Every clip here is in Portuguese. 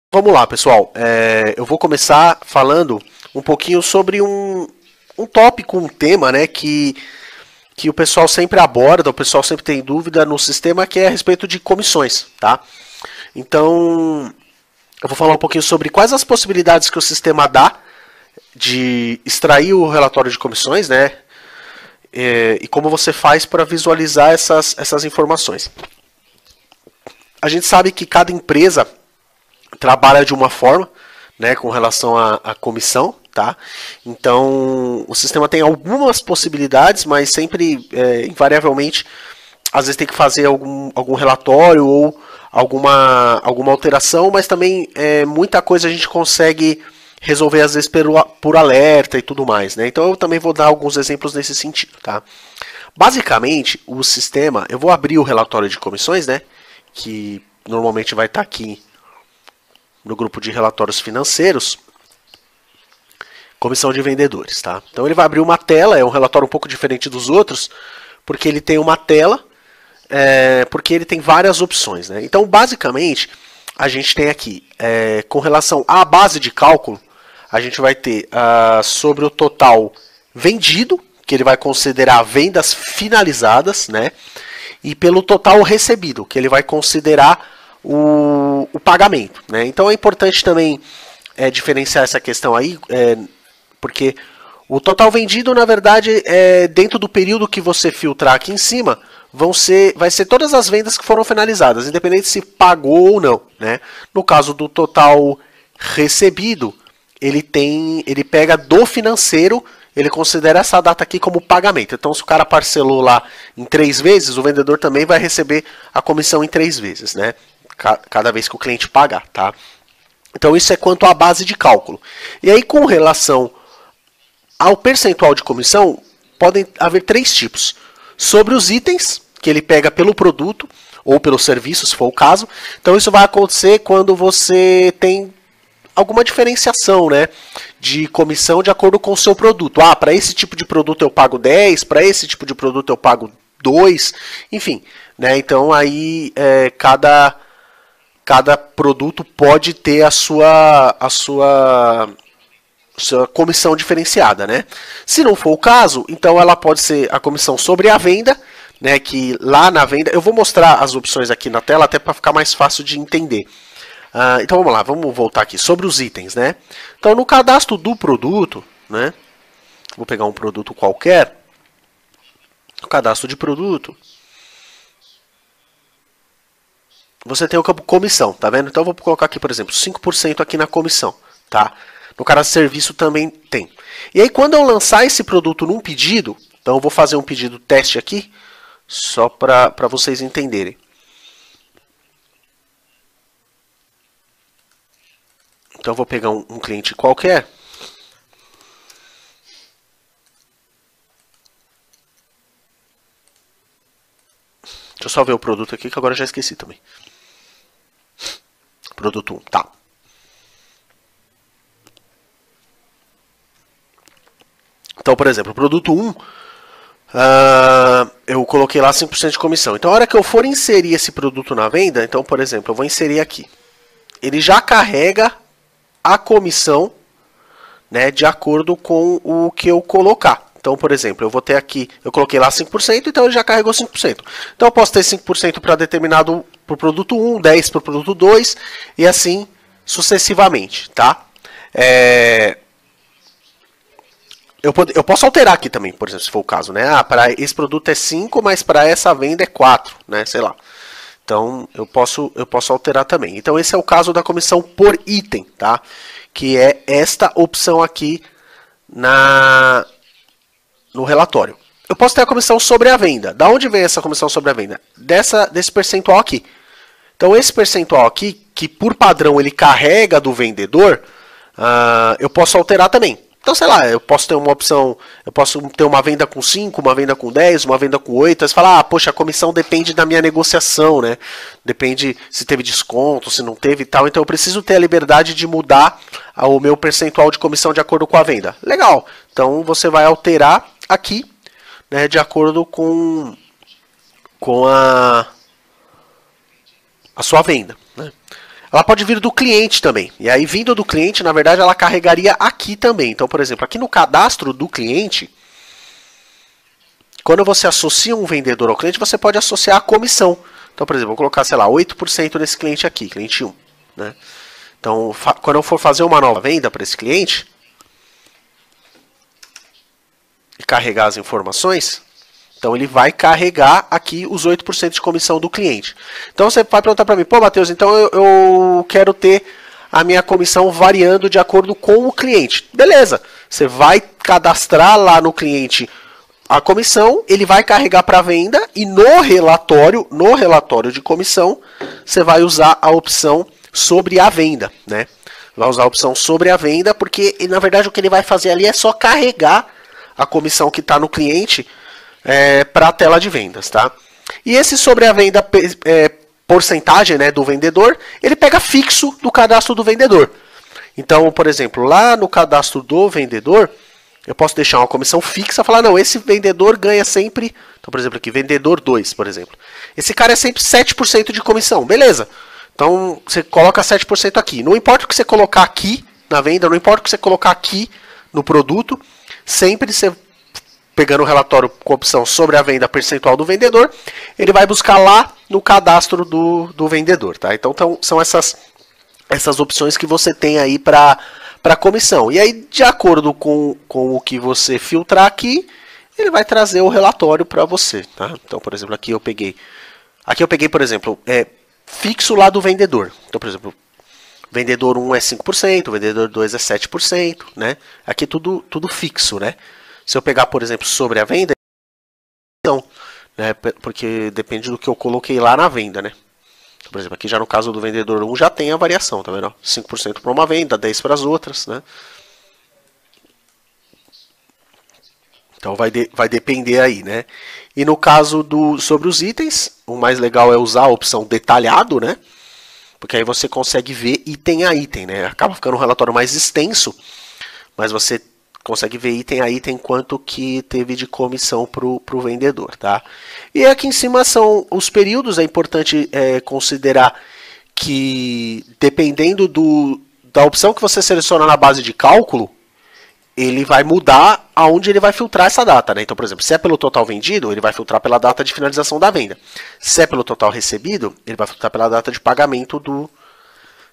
Vamos lá, pessoal. Eu vou começar falando um pouquinho sobre um tópico, um tema, né, que o pessoal sempre aborda, o pessoal sempre tem dúvida no sistema, que é a respeito de comissões, tá? Então, eu vou falar um pouquinho sobre quais as possibilidades que o sistema dá de extrair o relatório de comissões, né? E como você faz para visualizar essas informações. A gente sabe que cada empresa trabalha de uma forma, né, com relação à comissão, tá? Então, o sistema tem algumas possibilidades, mas sempre, invariavelmente, às vezes tem que fazer algum relatório ou alguma alteração, mas também muita coisa a gente consegue resolver às vezes por alerta e tudo mais, né? Então eu também vou dar alguns exemplos nesse sentido, tá? Basicamente, o sistema, eu vou abrir o relatório de comissões, né? Que normalmente vai estar aqui no grupo de relatórios financeiros, comissão de vendedores, tá? Então ele vai abrir uma tela, é um relatório um pouco diferente dos outros, porque ele tem uma tela, porque ele tem várias opções, né? Então basicamente a gente tem aqui, com relação à base de cálculo, a gente vai ter sobre o total vendido, que ele vai considerar vendas finalizadas, né? E pelo total recebido, que ele vai considerar o pagamento, né? Então é importante também diferenciar essa questão aí, porque o total vendido, na verdade, dentro do período que você filtrar aqui em cima, vai ser todas as vendas que foram finalizadas, independente se pagou ou não, né? No caso do total recebido, ele pega do financeiro, ele considera essa data aqui como pagamento. Então, se o cara parcelou lá em 3 vezes, o vendedor também vai receber a comissão em 3 vezes, né? Cada vez que o cliente pagar, tá? Então, isso é quanto à base de cálculo. E aí, com relação ao percentual de comissão, podem haver 3 tipos. Sobre os itens, que ele pega pelo produto ou pelo serviço, se for o caso. Então, isso vai acontecer quando você tem alguma diferenciação, né, de comissão de acordo com o seu produto. Para esse tipo de produto eu pago 10, para esse tipo de produto eu pago 2, enfim, né? Então aí cada produto pode ter a sua comissão diferenciada, né? Se não for o caso, então ela pode ser a comissão sobre a venda, né, que lá na venda, eu vou mostrar as opções aqui na tela até para ficar mais fácil de entender. Então vamos lá, vamos voltar aqui sobre os itens, né? Então no cadastro do produto, né? Vou pegar um produto qualquer, no cadastro de produto, você tem o campo comissão, tá vendo? Então eu vou colocar aqui, por exemplo, 5% aqui na comissão, tá? No cadastro de serviço também tem. E aí quando eu lançar esse produto num pedido, então eu vou fazer um pedido teste aqui, só para vocês entenderem. Então eu vou pegar um cliente qualquer. Deixa eu só ver o produto aqui, que agora eu já esqueci também. Produto 1, tá. Então, por exemplo, o produto 1, eu coloquei lá 5% de comissão. Então, a hora que eu for inserir esse produto na venda, então, por exemplo, eu vou inserir aqui. Ele já carrega a comissão, né, de acordo com o que eu colocar. Então, por exemplo, eu vou ter aqui, eu coloquei lá 5%, então ele já carregou 5%. Então eu posso ter 5% para determinado para o produto 1, 10% para o produto 2 e assim sucessivamente, tá? Eu posso alterar aqui também, por exemplo, se for o caso, né? Para esse produto é 5, mas para essa venda é 4, né? Sei lá. Então, eu posso alterar também. Então, esse é o caso da comissão por item, tá? Que é esta opção aqui no relatório. Eu posso ter a comissão sobre a venda. Da onde vem essa comissão sobre a venda? Desse percentual aqui. Então, esse percentual aqui, que por padrão ele carrega do vendedor, eu posso alterar também. Então, sei lá, eu posso ter uma opção, eu posso ter uma venda com 5, uma venda com 10, uma venda com 8. Aí você fala, poxa, a comissão depende da minha negociação, né? Depende se teve desconto, se não teve e tal. Então, eu preciso ter a liberdade de mudar o meu percentual de comissão de acordo com a venda. Legal. Então, você vai alterar aqui, né, de acordo com a sua venda, né? ela pode vir do cliente também. E aí, vindo do cliente, na verdade, ela carregaria aqui também. Então, por exemplo, aqui no cadastro do cliente, quando você associa um vendedor ao cliente, você pode associar a comissão. Então, por exemplo, vou colocar, sei lá, 8% nesse cliente aqui, cliente 1. Né? Então, quando eu for fazer uma nova venda para esse cliente e carregar as informações, então ele vai carregar aqui os 8% de comissão do cliente. Então você vai perguntar para mim, pô, Matheus, então eu quero ter a minha comissão variando de acordo com o cliente. Beleza, você vai cadastrar lá no cliente a comissão, ele vai carregar para venda e no relatório de comissão, você vai usar a opção sobre a venda, né? Vai usar a opção sobre a venda, porque na verdade o que ele vai fazer ali é só carregar a comissão que está no cliente para a tela de vendas, tá? E esse sobre a venda porcentagem, né, do vendedor, ele pega fixo do cadastro do vendedor. Então, por exemplo, lá no cadastro do vendedor, eu posso deixar uma comissão fixa e falar, não, esse vendedor ganha sempre, então, por exemplo, aqui, vendedor 2, por exemplo. Esse cara é sempre 7% de comissão, beleza. Então, você coloca 7% aqui. Não importa o que você colocar aqui na venda, não importa o que você colocar aqui no produto, sempre você, pegando o relatório com a opção sobre a venda percentual do vendedor, ele vai buscar lá no cadastro do vendedor, tá? Então, são essas opções que você tem aí para comissão. E aí, de acordo com o que você filtrar aqui, ele vai trazer o relatório para você, tá? Então, por exemplo, aqui eu peguei, por exemplo, fixo lá do vendedor. Então, por exemplo, vendedor 1 é 5%, vendedor 2 é 7%, né? Aqui é tudo fixo, né? Se eu pegar, por exemplo, sobre a venda, então, né? Porque depende do que eu coloquei lá na venda, né? Por exemplo, aqui já no caso do vendedor 1 já tem a variação, tá vendo? 5% para uma venda, 10% para as outras, né? Então vai depender aí, né? E no caso sobre os itens, o mais legal é usar a opção detalhado, né? Porque aí você consegue ver item a item, né? Acaba ficando um relatório mais extenso, mas você consegue ver item a item quanto que teve de comissão para o vendedor, tá? E aqui em cima são os períodos. É importante considerar que dependendo da opção que você seleciona na base de cálculo, ele vai mudar aonde ele vai filtrar essa data, né? Então, por exemplo, se é pelo total vendido, ele vai filtrar pela data de finalização da venda. Se é pelo total recebido, ele vai filtrar pela data de pagamento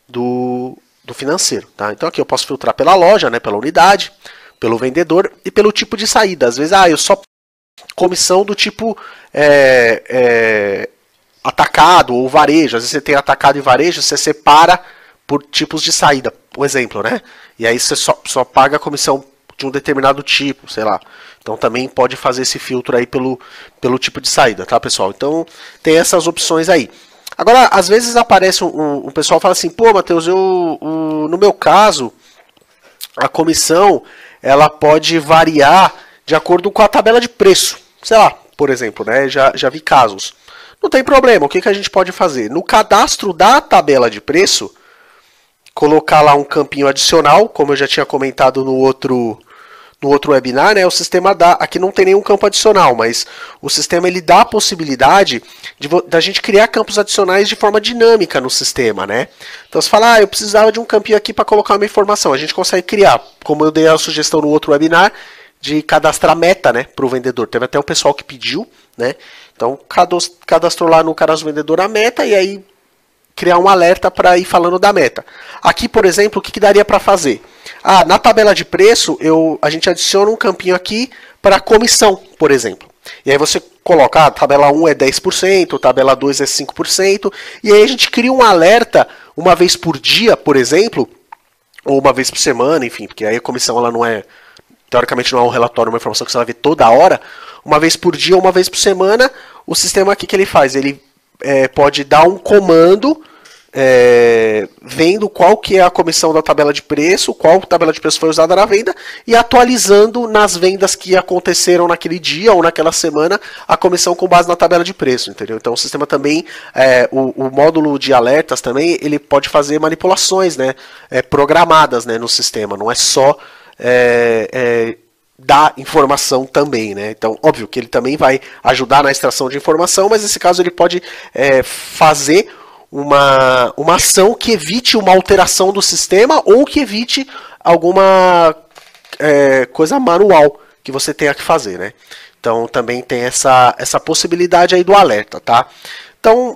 do financeiro, tá? Então aqui eu posso filtrar pela loja, né? Pela unidade, pelo vendedor e pelo tipo de saída. Às vezes, eu só comissão do tipo atacado ou varejo. Às vezes você tem atacado e varejo, você separa por tipos de saída, um exemplo, né? E aí você só paga a comissão de um determinado tipo, sei lá. Então também pode fazer esse filtro aí pelo tipo de saída, tá, pessoal? Então tem essas opções aí. Agora, às vezes aparece um pessoal fala assim, pô, Matheus, no meu caso, a comissão ela pode variar de acordo com a tabela de preço. Sei lá, por exemplo, né? Já vi casos. Não tem problema, o que a gente pode fazer? No cadastro da tabela de preço, colocar lá um campinho adicional, como eu já tinha comentado no outro webinar, né? O sistema dá, aqui não tem nenhum campo adicional, mas o sistema ele dá a possibilidade da gente criar campos adicionais de forma dinâmica no sistema, né? Então você fala, eu precisava de um campinho aqui para colocar uma informação, a gente consegue criar, como eu dei a sugestão no outro webinar, de cadastrar meta, né, para o vendedor. Teve até um pessoal que pediu, né? Então cadastrou lá no cadastro do vendedor a meta e aí criar um alerta para ir falando da meta. Aqui, por exemplo, o que daria para fazer? Na tabela de preço, a gente adiciona um campinho aqui para comissão, por exemplo. E aí você coloca, tabela 1 é 10%, tabela 2 é 5%, e aí a gente cria um alerta uma vez por dia, por exemplo, ou uma vez por semana, enfim, porque aí a comissão ela não é, teoricamente não é um relatório, uma informação que você vai ver toda hora, uma vez por dia ou uma vez por semana, o sistema aqui que ele faz, ele pode dar um comando vendo qual que é a comissão da tabela de preço, qual tabela de preço foi usada na venda e atualizando nas vendas que aconteceram naquele dia ou naquela semana a comissão com base na tabela de preço, entendeu? Então o sistema também, o módulo de alertas também, ele pode fazer manipulações, né, programadas, né, no sistema, não é só dar informação também, né? Então, óbvio que ele também vai ajudar na extração de informação, mas nesse caso ele pode fazer uma ação que evite uma alteração do sistema ou que evite alguma coisa manual que você tenha que fazer, né? Então também tem essa possibilidade aí do alerta, tá? Então,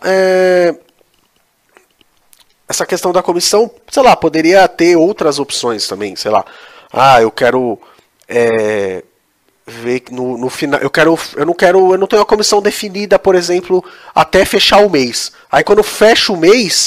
essa questão da comissão, sei lá, poderia ter outras opções também, sei lá. Ah, eu quero ver no final, eu não tenho a comissão definida, por exemplo, até fechar o mês. Aí quando fecha o mês,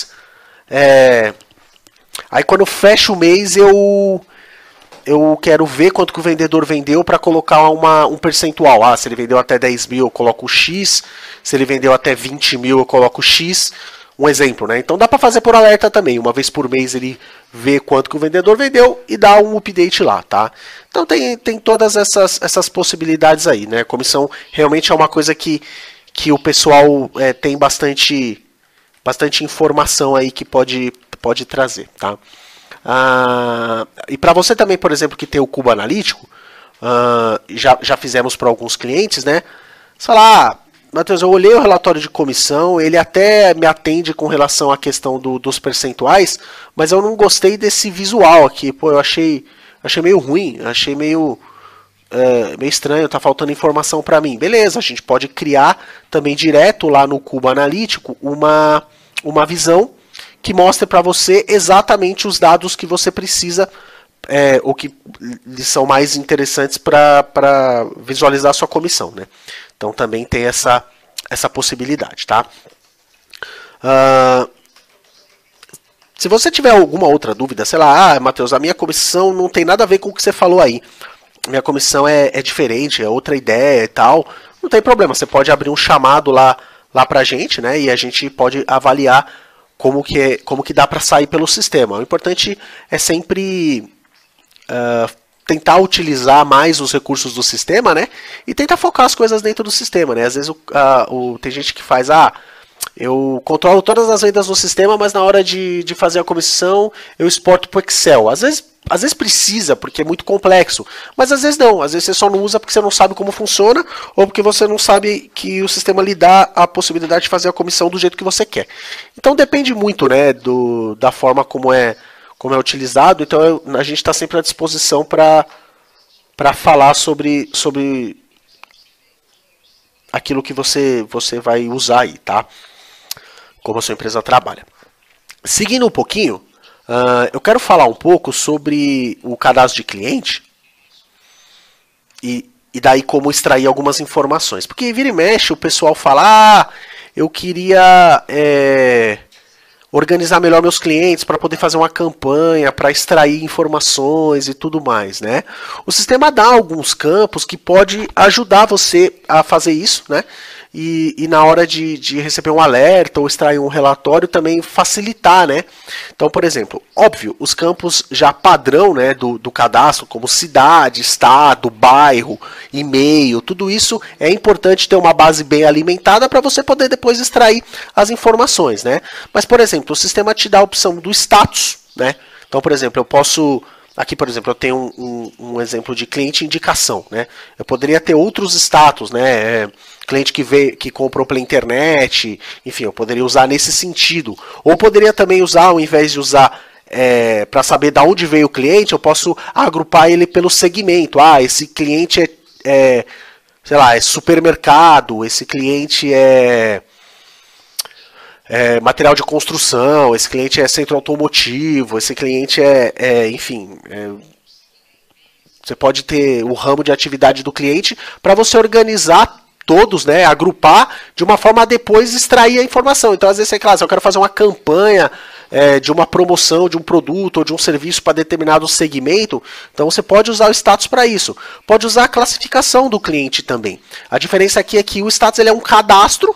eu quero ver quanto que o vendedor vendeu para colocar um percentual. Ah, se ele vendeu até 10 mil, eu coloco X. Se ele vendeu até 20 mil, eu coloco X. Um exemplo, né? Então dá para fazer por alerta também. Uma vez por mês ele vê quanto que o vendedor vendeu e dá um update lá, tá? Então tem todas essas possibilidades aí, né? Comissão realmente é uma coisa que o pessoal tem bastante informação aí que pode trazer, tá? E para você também, por exemplo, que tem o cubo analítico, já fizemos para alguns clientes, né? Sei lá, Matheus, eu olhei o relatório de comissão, ele até me atende com relação à questão dos percentuais, mas eu não gostei desse visual aqui. Pô, eu achei meio ruim, achei meio estranho, tá faltando informação para mim. Beleza, a gente pode criar também direto lá no cubo analítico uma visão que mostre para você exatamente os dados que você precisa, ou que lhe são mais interessantes para visualizar a sua comissão, né? Então também tem essa possibilidade, tá? Se você tiver alguma outra dúvida, sei lá, Matheus, a minha comissão não tem nada a ver com o que você falou aí. Minha comissão é diferente, é outra ideia e tal. Não tem problema, você pode abrir um chamado lá pra gente, né? E a gente pode avaliar como que dá para sair pelo sistema. O importante é sempre tentar utilizar mais os recursos do sistema, né? E tentar focar as coisas dentro do sistema, né? Às vezes tem gente que faz, eu controlo todas as vendas no sistema, mas na hora de fazer a comissão eu exporto para o Excel. Às vezes precisa, porque é muito complexo, mas às vezes não. Às vezes você só não usa porque você não sabe como funciona ou porque você não sabe que o sistema lhe dá a possibilidade de fazer a comissão do jeito que você quer. Então depende muito, né, da forma como é utilizado. Então a gente está sempre à disposição para falar sobre aquilo que você vai usar aí, tá? Como a sua empresa trabalha. Seguindo um pouquinho, eu quero falar um pouco sobre o cadastro de cliente e daí como extrair algumas informações. Porque vira e mexe o pessoal fala, eu queria organizar melhor meus clientes para poder fazer uma campanha, para extrair informações e tudo mais, né? O sistema dá alguns campos que pode ajudar você a fazer isso, né? E na hora de receber um alerta ou extrair um relatório também facilitar, né? Então, por exemplo, óbvio, os campos já padrão, né, do cadastro, como cidade, estado, bairro, e-mail, tudo isso é importante ter uma base bem alimentada para você poder depois extrair as informações, né? Mas, por exemplo, o sistema te dá a opção do status, né? Então, por exemplo, eu posso... Aqui, por exemplo, eu tenho um exemplo de cliente indicação, né? Eu poderia ter outros status, né? Cliente que comprou pela internet, enfim, eu poderia usar nesse sentido. Ou poderia também usar, ao invés de usar para saber de onde veio o cliente, eu posso agrupar ele pelo segmento. Esse cliente sei lá, é supermercado, esse cliente é material de construção, esse cliente é centro automotivo, esse cliente enfim, você pode ter o ramo de atividade do cliente para você organizar todos, né, agrupar de uma forma a depois extrair a informação. Então, às vezes, eu quero fazer uma campanha de uma promoção de um produto ou de um serviço para determinado segmento, então você pode usar o status para isso. Pode usar a classificação do cliente também. A diferença aqui é que o status ele é um cadastro,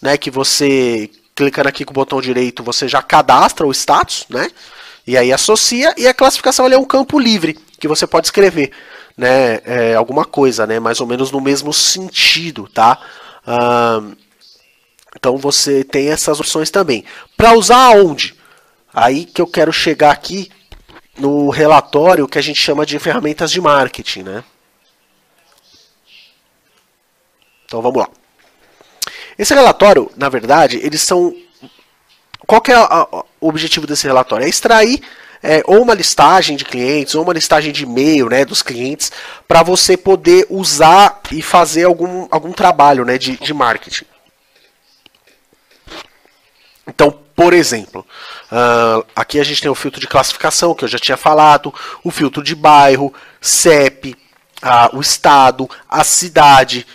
né, que você... Clicando aqui com o botão direito, você já cadastra o status, né? E aí associa, e a classificação é um campo livre, que você pode escrever, né? Alguma coisa, né? Mais ou menos no mesmo sentido, tá? Então você tem essas opções também. Para usar aonde? Aí que eu quero chegar aqui no relatório que a gente chama de ferramentas de marketing, né? Então vamos lá. Esse relatório, na verdade, eles são qual que é o objetivo desse relatório? É extrair ou uma listagem de clientes, ou uma listagem de e-mail, né, dos clientes, para você poder usar e fazer algum trabalho, né, de marketing. Então, por exemplo, aqui a gente tem o filtro de classificação, que eu já tinha falado, o filtro de bairro, CEP, o estado, a cidade,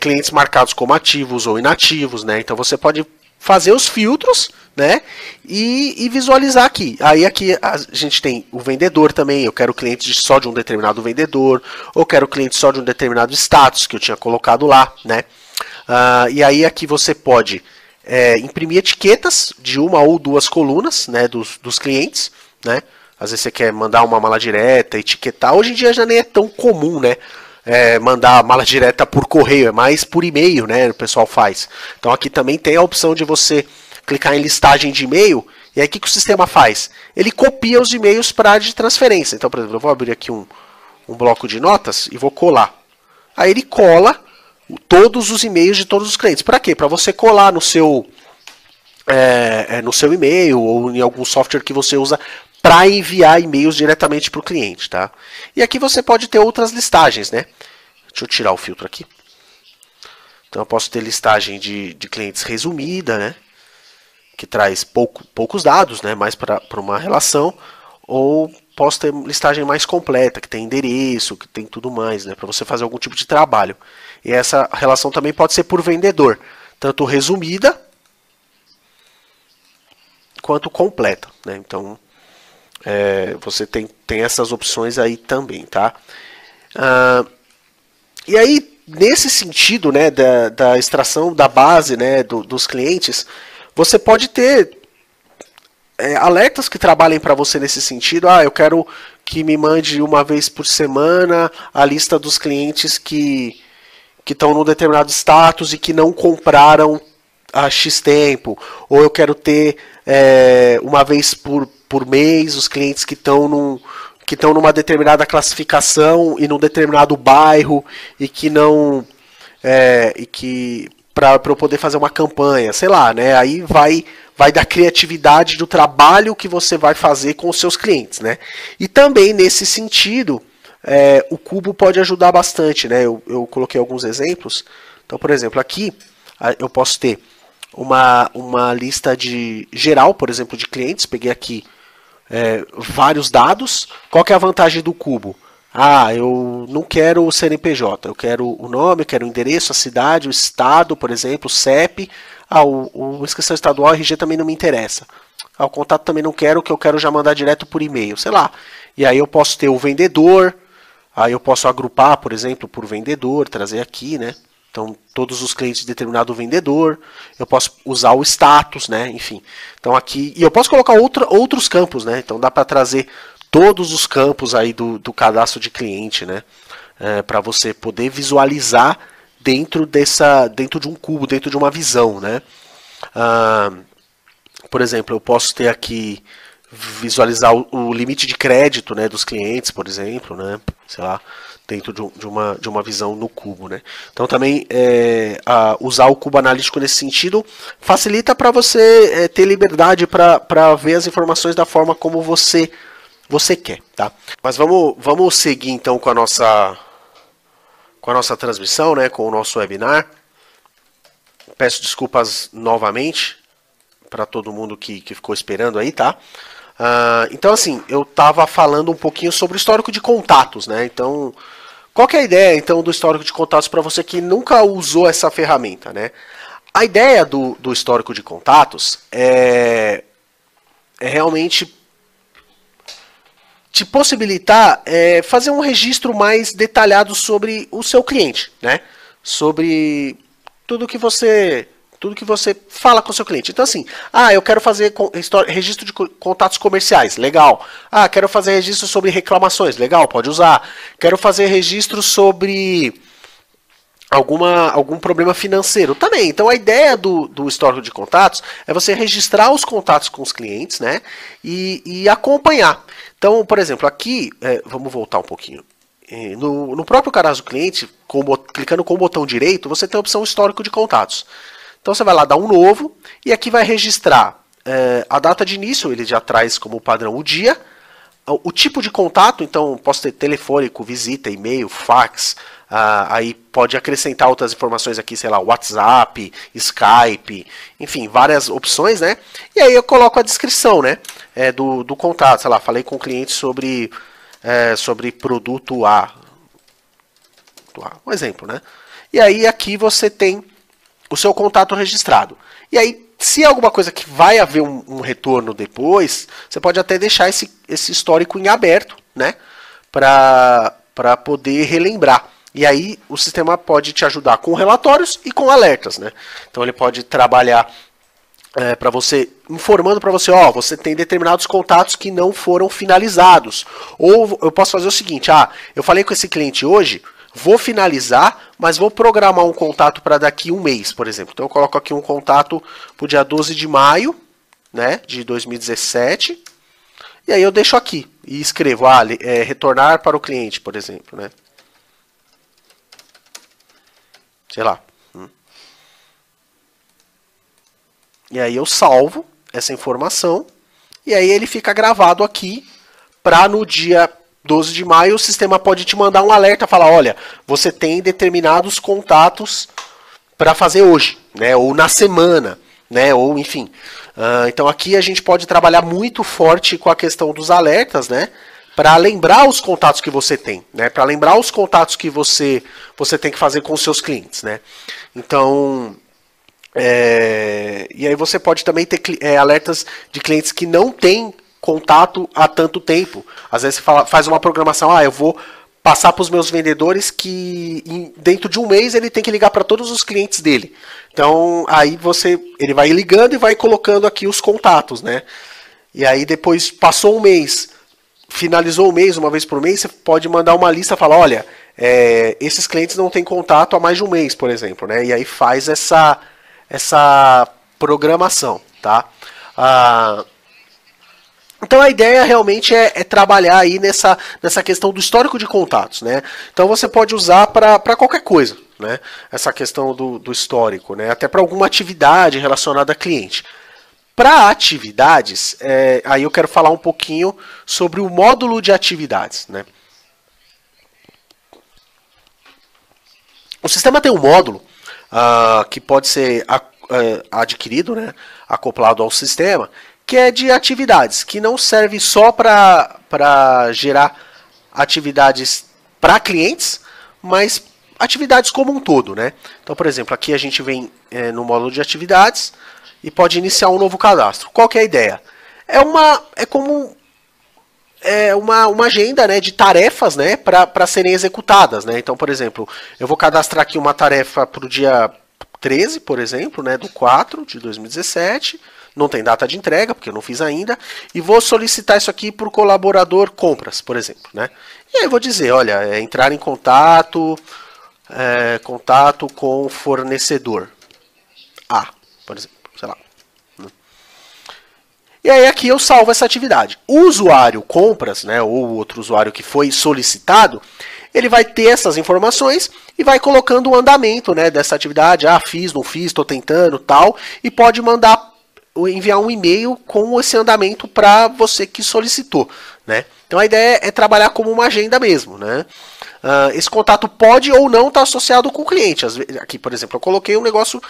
clientes marcados como ativos ou inativos, né? Então você pode fazer os filtros, né? E visualizar aqui. Aí aqui a gente tem o vendedor também. Eu quero clientes só de um determinado vendedor, ou quero clientes só de um determinado status que eu tinha colocado lá, né? E aí aqui você pode imprimir etiquetas de uma ou duas colunas, né, dos clientes, né? Às vezes você quer mandar uma mala direta, etiquetar. Hoje em dia já nem é tão comum, né? Mandar mala direta por correio, é mais por e-mail, né? O pessoal faz. Então aqui também tem a opção de você clicar em listagem de e-mail. E aí o que o sistema faz? Ele copia os e-mails para a área de transferência. Então, por exemplo, eu vou abrir aqui um bloco de notas e vou colar. Aí ele cola todos os e-mails de todos os clientes. Para quê? Para você colar no seu e-mail ou em algum software que você usa para enviar e-mails diretamente para o cliente, tá? E aqui você pode ter outras listagens, né? Deixa eu tirar o filtro aqui. Então eu posso ter listagem de clientes resumida, né? Que traz poucos dados, né? Mais para uma relação. Ou posso ter listagem mais completa, que tem endereço, que tem tudo mais, né? Para você fazer algum tipo de trabalho. E essa relação também pode ser por vendedor, tanto resumida quanto completa, né? Então você tem essas opções aí também, tá? E aí, nesse sentido, né, da extração da base, né, dos clientes, você pode ter alertas que trabalhem para você nesse sentido. Eu quero que me mande uma vez por semana a lista dos clientes que estão num determinado status e que não compraram há X tempo. Ou eu quero ter uma vez por mês os clientes que estão numa determinada classificação e num determinado bairro e que não para eu poder fazer uma campanha, sei lá, né? Aí vai da criatividade do trabalho que você vai fazer com os seus clientes, né? E também nesse sentido o Cubo pode ajudar bastante, né? Eu coloquei alguns exemplos. Então, por exemplo, aqui eu posso ter uma lista geral, por exemplo, de clientes. Peguei aqui vários dados. Qual que é a vantagem do Cubo? Eu não quero o CNPJ, eu quero o nome, eu quero o endereço, a cidade, o estado, por exemplo, o CEP. O inscrição estadual, RG também não me interessa. O contato também não quero, que eu quero já mandar direto por e-mail, sei lá. E aí eu posso ter o vendedor, aí eu posso agrupar, por exemplo, por vendedor, trazer aqui, né? Então, todos os clientes de determinado vendedor. Eu posso usar o status, né? Enfim. Então, aqui... E eu posso colocar outros campos, né? Então, dá para trazer todos os campos aí do cadastro de cliente, né? Para você poder visualizar dentro de um cubo, dentro de uma visão, né? Por exemplo, eu posso ter aqui... visualizar o limite de crédito, né, dos clientes, por exemplo, né? Sei lá, dentro de uma visão no cubo, né? Então também usar o cubo analítico nesse sentido facilita para você ter liberdade para ver as informações da forma como você quer, tá? Mas vamos seguir então com a nossa transmissão, né? Com o nosso webinar. Peço desculpas novamente para todo mundo que ficou esperando aí, tá? Então, assim, eu estava falando um pouquinho sobre o histórico de contatos, né? Então, qual que é a ideia, então, do histórico de contatos para você que nunca usou essa ferramenta, né? A ideia do histórico de contatos é realmente te possibilitar fazer um registro mais detalhado sobre o seu cliente, né? Sobre tudo que você fala com o seu cliente. Então, assim, eu quero fazer registro de contatos comerciais, legal. Quero fazer registro sobre reclamações, legal, pode usar. Quero fazer registro sobre algum problema financeiro, também. Então, a ideia do histórico de contatos é você registrar os contatos com os clientes, né? E acompanhar. Então, por exemplo, aqui, vamos voltar um pouquinho. No próprio cadastro do cliente, clicando com o botão direito, você tem a opção histórico de contatos. Então você vai lá dar um novo e aqui vai registrar a data de início, ele já traz como padrão o dia, o tipo de contato, então posso ter telefônico, visita, e-mail, fax, aí pode acrescentar outras informações aqui, sei lá, WhatsApp, Skype, enfim, várias opções, né? E aí eu coloco a descrição, né, do contato, sei lá, falei com o cliente sobre produto A, um exemplo, né? E aí aqui você tem o seu contato registrado. E aí, se é alguma coisa que vai haver um retorno depois, você pode até deixar esse histórico em aberto, né? Para poder relembrar. E aí o sistema pode te ajudar com relatórios e com alertas, né? Então ele pode trabalhar para você, informando para você, ó, você tem determinados contatos que não foram finalizados. Ou eu posso fazer o seguinte, eu falei com esse cliente hoje, vou finalizar, mas vou programar um contato para daqui um mês, por exemplo. Então eu coloco aqui um contato para o dia 12 de maio, né, de 2017. E aí eu deixo aqui e escrevo, retornar para o cliente, por exemplo, né. Sei lá. E aí eu salvo essa informação e aí ele fica gravado aqui para no dia 12 de maio o sistema pode te mandar um alerta, falar, olha, você tem determinados contatos para fazer hoje, né, ou na semana, né, ou enfim. Então aqui a gente pode trabalhar muito forte com a questão dos alertas, né, para lembrar os contatos que você tem, né, para lembrar os contatos que você tem que fazer com os seus clientes, né. Então, e aí você pode também ter alertas de clientes que não têm contato há tanto tempo. Às vezes você faz uma programação, eu vou passar para os meus vendedores que dentro de um mês ele tem que ligar para todos os clientes dele. Então aí ele vai ligando e vai colocando aqui os contatos, né? E aí depois passou um mês, finalizou o mês, uma vez por mês, você pode mandar uma lista e falar, olha, esses clientes não têm contato há mais de um mês, por exemplo, né? E aí faz essa programação, tá? Então a ideia realmente é trabalhar aí nessa questão do histórico de contatos, né? Então você pode usar para qualquer coisa, né? Essa questão do histórico, né? Até para alguma atividade relacionada a cliente. Para atividades, aí eu quero falar um pouquinho sobre o módulo de atividades, né? O sistema tem um módulo que pode ser adquirido, né? Acoplado ao sistema, que é de atividades, que não serve só para gerar atividades para clientes, mas atividades como um todo, né? Então, por exemplo, aqui a gente vem no módulo de atividades e pode iniciar um novo cadastro. Qual que é a ideia? É como uma agenda, né, de tarefas, né, para serem executadas, né? Então, por exemplo, eu vou cadastrar aqui uma tarefa para o dia 13, por exemplo, né, do 4 de 2017. Não tem data de entrega, porque eu não fiz ainda, e vou solicitar isso aqui para o colaborador compras, por exemplo, né? E aí eu vou dizer, olha, entrar em contato com o fornecedor A, por exemplo, sei lá. E aí aqui eu salvo essa atividade. O usuário compras, né, ou o outro usuário que foi solicitado, ele vai ter essas informações e vai colocando o andamento, né, dessa atividade, fiz, não fiz, estou tentando, tal, e pode enviar um e-mail com esse andamento para você que solicitou, né? Então a ideia é trabalhar como uma agenda mesmo, né? Esse contato pode ou não estar associado com o cliente. Aqui, por exemplo, eu coloquei um negócio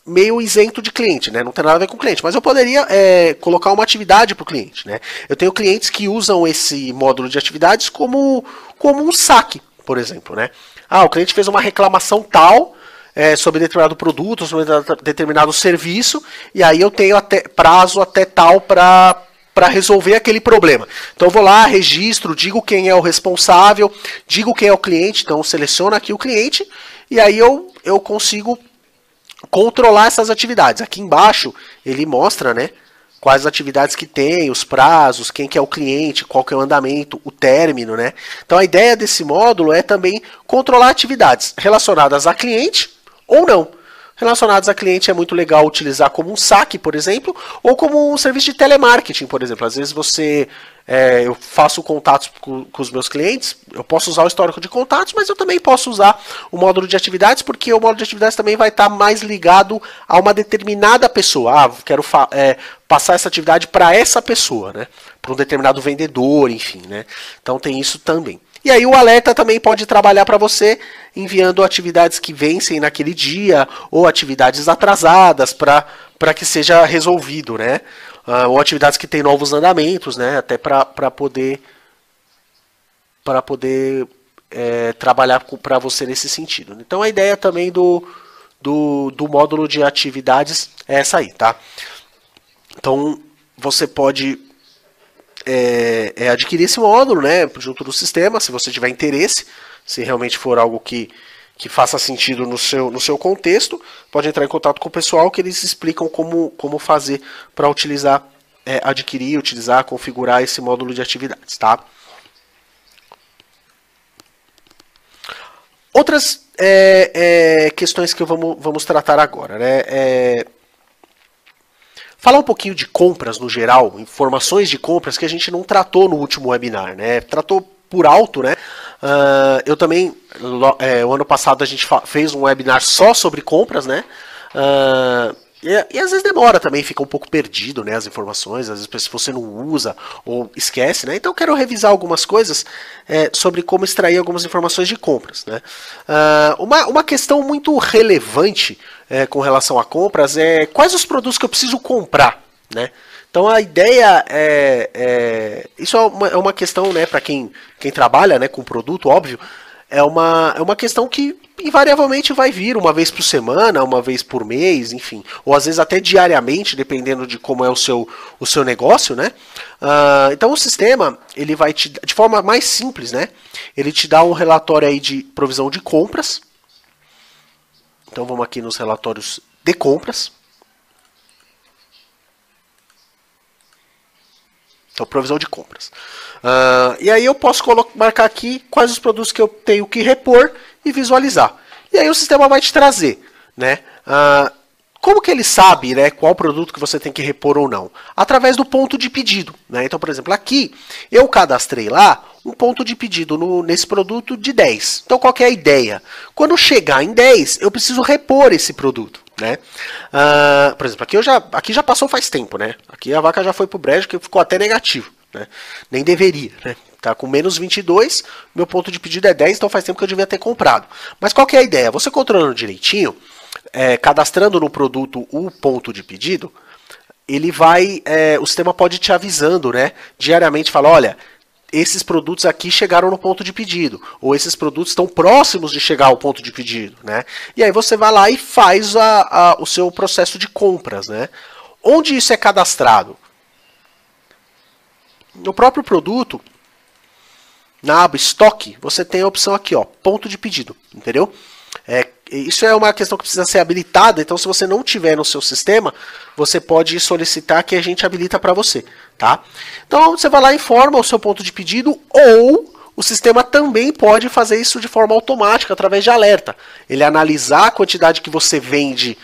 meio isento de cliente, né? Não tem nada a ver com o cliente, mas eu poderia colocar uma atividade para o cliente, né? Eu tenho clientes que usam esse módulo de atividades como um saque, por exemplo, né? O cliente fez uma reclamação tal sobre determinado produto, sobre determinado serviço, e aí eu tenho prazo até tal para resolver aquele problema. Então eu vou lá, registro, digo quem é o responsável, digo quem é o cliente, então seleciono aqui o cliente, e aí eu consigo controlar essas atividades. Aqui embaixo ele mostra, né, quais atividades que tem, os prazos, quem que é o cliente, qual que é o andamento, o término, né? Então a ideia desse módulo é também controlar atividades relacionadas a cliente ou não, relacionados a cliente é muito legal utilizar como um saque, por exemplo, ou como um serviço de telemarketing, por exemplo. Às vezes eu faço contatos com os meus clientes, eu posso usar o histórico de contatos, mas eu também posso usar o módulo de atividades, porque o módulo de atividades também vai estar mais ligado a uma determinada pessoa. Ah, quero passar essa atividade para essa pessoa, né? Para um determinado vendedor, enfim, né? Então tem isso também. E aí o alerta também pode trabalhar para você, enviando atividades que vencem naquele dia, ou atividades atrasadas para que seja resolvido, né? Ou atividades que têm novos andamentos, né? Até para poder trabalhar para você nesse sentido. Então a ideia também do módulo de atividades é essa aí, tá? Então você pode adquirir esse módulo, né, junto do sistema, se você tiver interesse, se realmente for algo que faça sentido no seu contexto, pode entrar em contato com o pessoal que eles explicam como fazer para utilizar, adquirir, utilizar, configurar esse módulo de atividades, tá? Outras questões que vamos tratar agora, né? Falar um pouquinho de compras no geral, informações de compras que a gente não tratou no último webinar, né? Tratou por alto, né? Eu também, o ano passado a gente fez um webinar só sobre compras, né? E às vezes demora também, fica um pouco perdido, né, as informações, às vezes se você não usa ou esquece, né? Então eu quero revisar algumas coisas sobre como extrair algumas informações de compras, né? Uma questão muito relevante com relação a compras é quais os produtos que eu preciso comprar, né? Então a ideia isso é uma questão, né, para quem trabalha, né, com produto, óbvio, é uma questão que invariavelmente vai vir uma vez por semana, uma vez por mês, enfim, ou às vezes até diariamente, dependendo de como é o seu negócio, né? Então o sistema, ele vai de forma mais simples, né? Ele te dá um relatório aí de provisão de compras. Então vamos aqui nos relatórios de compras. Então, provisão de compras. E aí eu posso marcar aqui quais os produtos que eu tenho que repor e visualizar. E aí o sistema vai te trazer, né? Como que ele sabe, né, qual produto que você tem que repor ou não? Através do ponto de pedido, né? Então, por exemplo, aqui eu cadastrei lá um ponto de pedido nesse produto de 10. Então, qual que é a ideia? Quando chegar em 10, eu preciso repor esse produto, né? Por exemplo, aqui já passou faz tempo, né? Aqui a vaca já foi pro brejo, que ficou até negativo, né? Nem deveria, né? Tá com menos 22, meu ponto de pedido é 10, então faz tempo que eu devia ter comprado. Mas qual que é a ideia? Você controlando direitinho, cadastrando no produto o ponto de pedido, ele vai, o sistema pode te avisando, né? Diariamente, fala, olha, esses produtos aqui chegaram no ponto de pedido, ou esses produtos estão próximos de chegar ao ponto de pedido, né? E aí você vai lá e faz o seu processo de compras, né? Onde isso é cadastrado? No próprio produto, na aba estoque, você tem a opção aqui, ó, ponto de pedido, entendeu? Isso é uma questão que precisa ser habilitada, então se você não tiver no seu sistema, você pode solicitar que a gente habilita para você, tá? Então você vai lá e informa o seu ponto de pedido, ou o sistema também pode fazer isso de forma automática, através de alerta. Ele analisar a quantidade que você vende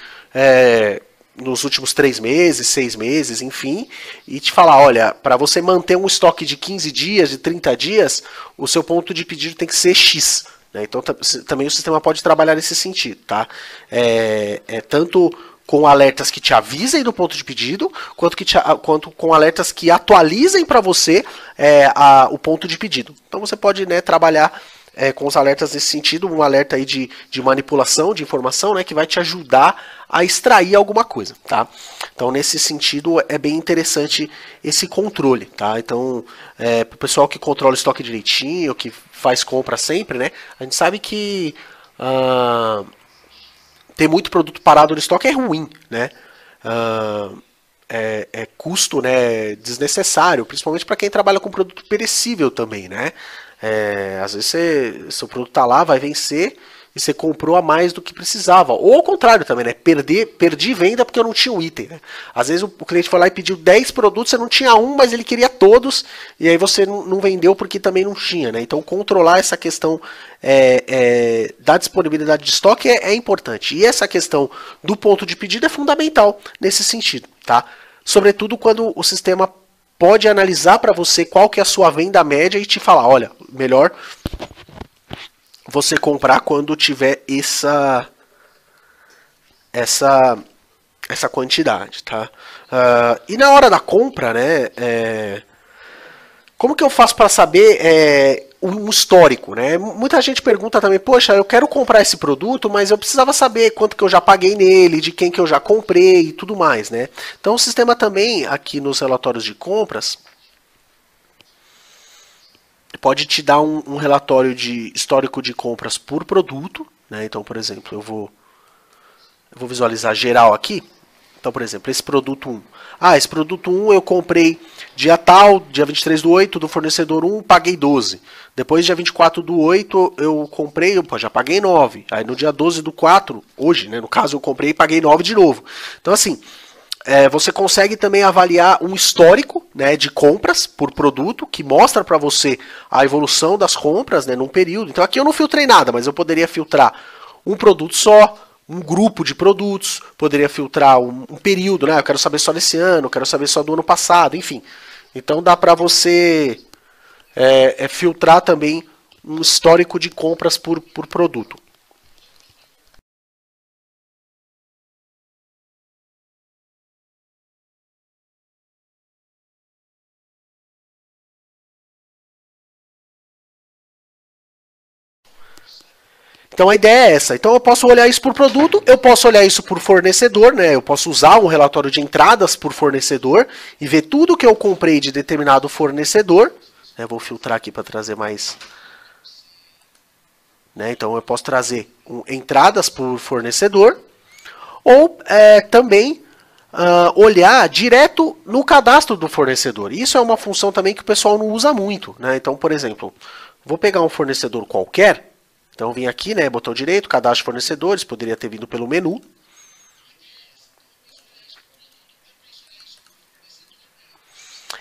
nos últimos 3 meses, 6 meses, enfim, e te falar, olha, para você manter um estoque de 15 dias, de 30 dias, o seu ponto de pedido tem que ser X. Né? Então também o sistema pode trabalhar nesse sentido, tá? Tanto com alertas que te avisem do ponto de pedido, quanto com alertas que atualizem para você o ponto de pedido. Então você pode, né, trabalhar com os alertas nesse sentido, um alerta aí de manipulação de informação, né, que vai te ajudar a extrair alguma coisa, tá? Então nesse sentido é bem interessante esse controle, tá? Então para o pessoal que controla o estoque direitinho, que faz compra sempre, né, a gente sabe que ter muito produto parado no estoque é ruim, né? É custo, né, desnecessário, principalmente para quem trabalha com produto perecível também, né? Às vezes seu produto está lá, vai vencer, e você comprou a mais do que precisava. Ou ao contrário também, né? Perdi venda porque eu não tinha o item, né? Às vezes o cliente foi lá e pediu 10 produtos, você não tinha um, mas ele queria todos, e aí você não vendeu porque também não tinha, né? Então controlar essa questão da disponibilidade de estoque é importante. E essa questão do ponto de pedido é fundamental nesse sentido, tá? Sobretudo quando o sistema pode analisar para você qual que é a sua venda média e te falar, olha, melhor você comprar quando tiver essa quantidade, tá? E na hora da compra, né? Como que eu faço para saber um histórico, né? Muita gente pergunta também, poxa, eu quero comprar esse produto, mas eu precisava saber quanto que eu já paguei nele, de quem que eu já comprei e tudo mais, né? Então o sistema também, aqui nos relatórios de compras, pode te dar um relatório de histórico de compras por produto, né? Então, por exemplo, eu vou visualizar geral aqui. Então, por exemplo, esse produto 1. Esse produto 1 eu comprei dia tal, dia 23/8, do fornecedor 1, paguei 12. Depois, dia 24/8, eu comprei, já paguei 9. Aí no dia 12/4, hoje, né, no caso, eu comprei e paguei 9 de novo. Então, assim, você consegue também avaliar um histórico, né, de compras por produto, que mostra para você a evolução das compras, né, num período. Então, aqui eu não filtrei nada, mas eu poderia filtrar um produto só, um grupo de produtos, poderia filtrar um período, né? Eu quero saber só desse ano, eu quero saber só do ano passado, enfim. Então dá para você filtrar também um histórico de compras por produto. Então a ideia é essa. Então eu posso olhar isso por produto, eu posso olhar isso por fornecedor, né? Eu posso usar um relatório de entradas por fornecedor e ver tudo que eu comprei de determinado fornecedor. Vou filtrar aqui para trazer mais. Então eu posso trazer entradas por fornecedor ou também olhar direto no cadastro do fornecedor. Isso é uma função também que o pessoal não usa muito, né? Então, por exemplo, vou pegar um fornecedor qualquer. Então, vim aqui, né, botão direito, cadastro de fornecedores, poderia ter vindo pelo menu.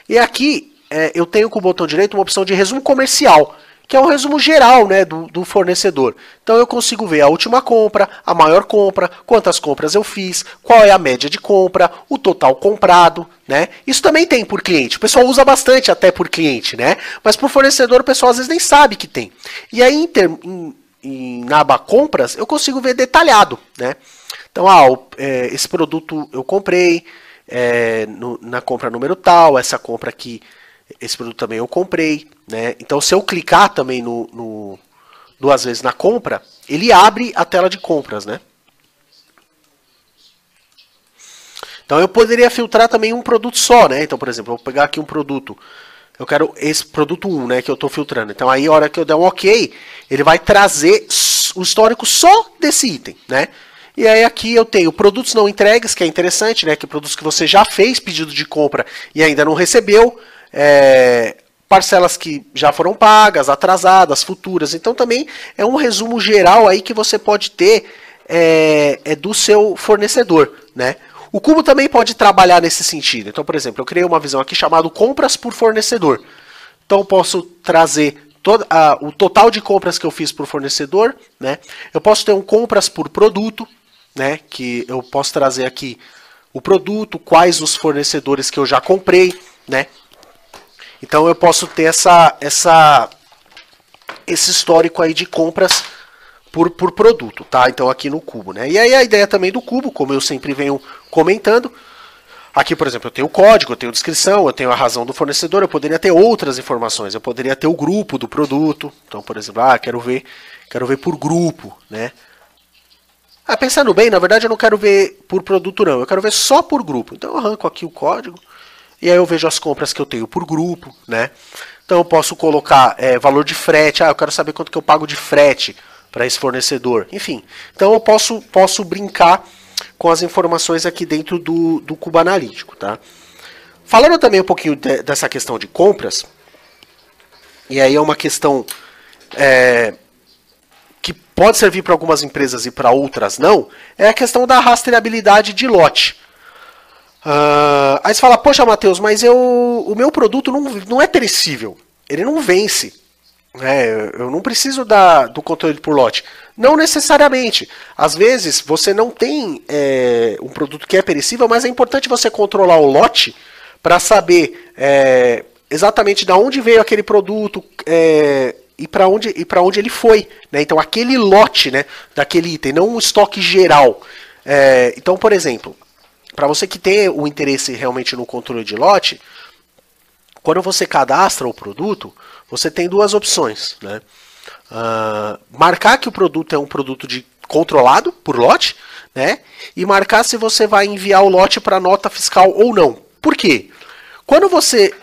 E aqui, eu tenho com o botão direito uma opção de resumo comercial, que é um resumo geral, né, do fornecedor. Então, eu consigo ver a última compra, a maior compra, quantas compras eu fiz, qual é a média de compra, o total comprado, né? Isso também tem por cliente. O pessoal usa bastante até por cliente, né? Mas por fornecedor, o pessoal às vezes nem sabe que tem. E aí, na aba compras, eu consigo ver detalhado, né? Então, esse produto eu comprei na compra número tal, essa compra aqui, esse produto também eu comprei, né? Então, se eu clicar também duas vezes na compra, ele abre a tela de compras, né? Então, eu poderia filtrar também um produto só, né? Então, por exemplo, eu vou pegar aqui um produto. Eu quero esse produto 1, né, que eu estou filtrando. Então, aí, a hora que eu der um OK, ele vai trazer o histórico só desse item, né? E aí, aqui eu tenho produtos não entregues, que é interessante, né? Que produtos que você já fez pedido de compra e ainda não recebeu. Parcelas que já foram pagas, atrasadas, futuras. Então, também é um resumo geral aí que você pode ter do seu fornecedor, né? O Cubo também pode trabalhar nesse sentido. Então, por exemplo, eu criei uma visão aqui chamada compras por fornecedor. Então, eu posso trazer o total de compras que eu fiz por fornecedor, né? Eu posso ter um compras por produto, né? Que eu posso trazer aqui o produto, quais os fornecedores que eu já comprei, né? Então, eu posso ter esse histórico aí de compras por produto, tá? Então aqui no Cubo, né? E aí a ideia também do Cubo, como eu sempre venho comentando, aqui, por exemplo, eu tenho o código, eu tenho descrição, eu tenho a razão do fornecedor, eu poderia ter outras informações, eu poderia ter o grupo do produto. Então, por exemplo, quero ver por grupo, né? Pensando bem, na verdade eu não quero ver por produto não, eu quero ver só por grupo. Então eu arranco aqui o código e aí eu vejo as compras que eu tenho por grupo, né? Então eu posso colocar valor de frete, eu quero saber quanto que eu pago de frete para esse fornecedor. Enfim, então eu posso brincar com as informações aqui dentro do Cubo Analítico, tá? Falando também um pouquinho dessa questão de compras, e aí é uma questão que pode servir para algumas empresas e para outras não, é a questão da rastreabilidade de lote. Aí você fala, poxa, Matheus, mas o meu produto não é perecível, ele não vence. Eu não preciso do controle por lote. Não necessariamente. Às vezes você não tem um produto que é perecível, mas é importante você controlar o lote para saber exatamente de onde veio aquele produto e para onde ele foi. Né? Então aquele lote, né, daquele item, não um estoque geral. Então, por exemplo, para você que tem o interesse realmente no controle de lote, quando você cadastra o produto, você tem duas opções. Né? Marcar que o produto é um produto controlado por lote, né? E marcar se você vai enviar o lote para nota fiscal ou não. Por quê? Quando você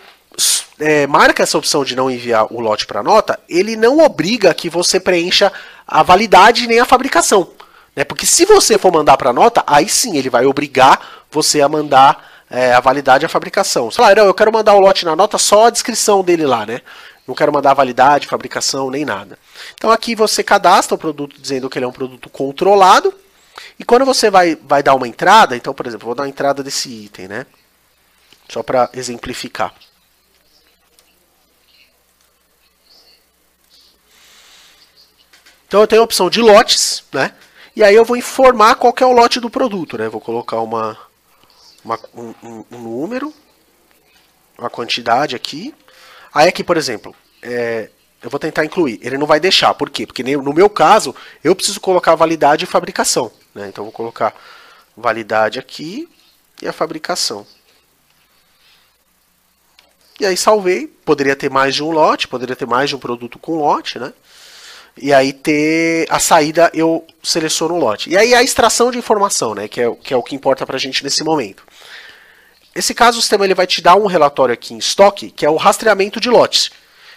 marca essa opção de não enviar o lote para nota, ele não obriga que você preencha a validade nem a fabricação. Né? Porque se você for mandar para nota, aí sim ele vai obrigar você a mandar a validade e a fabricação. Sei lá, não, eu quero mandar o lote na nota, só a descrição dele lá, né? Não quero mandar a validade, fabricação, nem nada. Então aqui você cadastra o produto dizendo que ele é um produto controlado. E quando você vai dar uma entrada, então, por exemplo, vou dar uma entrada desse item, né? Só para exemplificar. Então eu tenho a opção de lotes, né? E aí eu vou informar qual que é o lote do produto, né? Vou colocar um número, uma quantidade aqui. Aí aqui, por exemplo, eu vou tentar incluir. Ele não vai deixar. Por quê? Porque no meu caso, eu preciso colocar validade e fabricação. Né? Então, eu vou colocar validade aqui e a fabricação. E aí, salvei. Poderia ter mais de um lote, poderia ter mais de um produto com lote, né? E aí, ter a saída, eu seleciono o lote. E aí, a extração de informação, né? Que é o que importa para a gente nesse momento. Esse caso, o sistema ele vai te dar um relatório aqui em estoque, que é o rastreamento de lotes.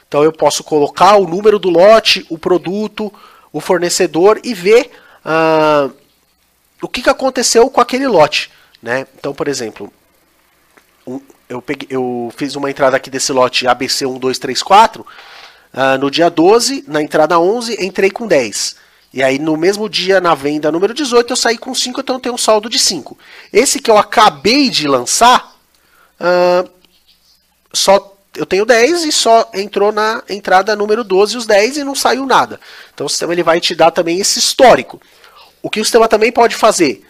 Então eu posso colocar o número do lote, o produto, o fornecedor e ver o que aconteceu com aquele lote. Né? Então, por exemplo, eu fiz uma entrada aqui desse lote ABC1234, no dia 12, na entrada 11, entrei com 10. E aí no mesmo dia, na venda número 18, eu saí com 5, então eu tenho um saldo de 5. Esse que eu acabei de lançar, eu tenho 10 e só entrou na entrada número 12 os 10 e não saiu nada. Então o sistema ele vai te dar também esse histórico. O que o sistema também pode fazer,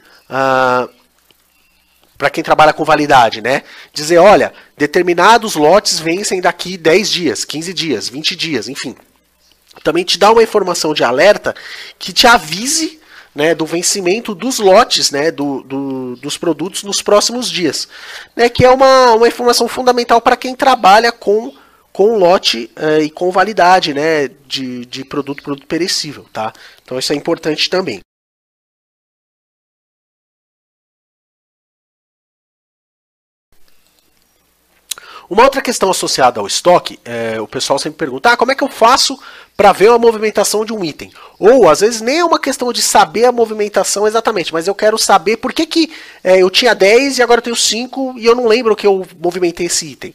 para quem trabalha com validade, né? Dizer, olha, determinados lotes vencem daqui 10 dias, 15 dias, 20 dias, enfim. Também te dá uma informação de alerta que te avise, né, do vencimento dos lotes, né, dos produtos nos próximos dias. Né, que é uma informação fundamental para quem trabalha com lote e com validade, né, de produto perecível. Tá? Então isso é importante também. Uma outra questão associada ao estoque, o pessoal sempre pergunta, como é que eu faço para ver a movimentação de um item? Ou, às vezes, nem é uma questão de saber a movimentação exatamente, mas eu quero saber por que eu tinha 10 e agora eu tenho 5 e eu não lembro que eu movimentei esse item.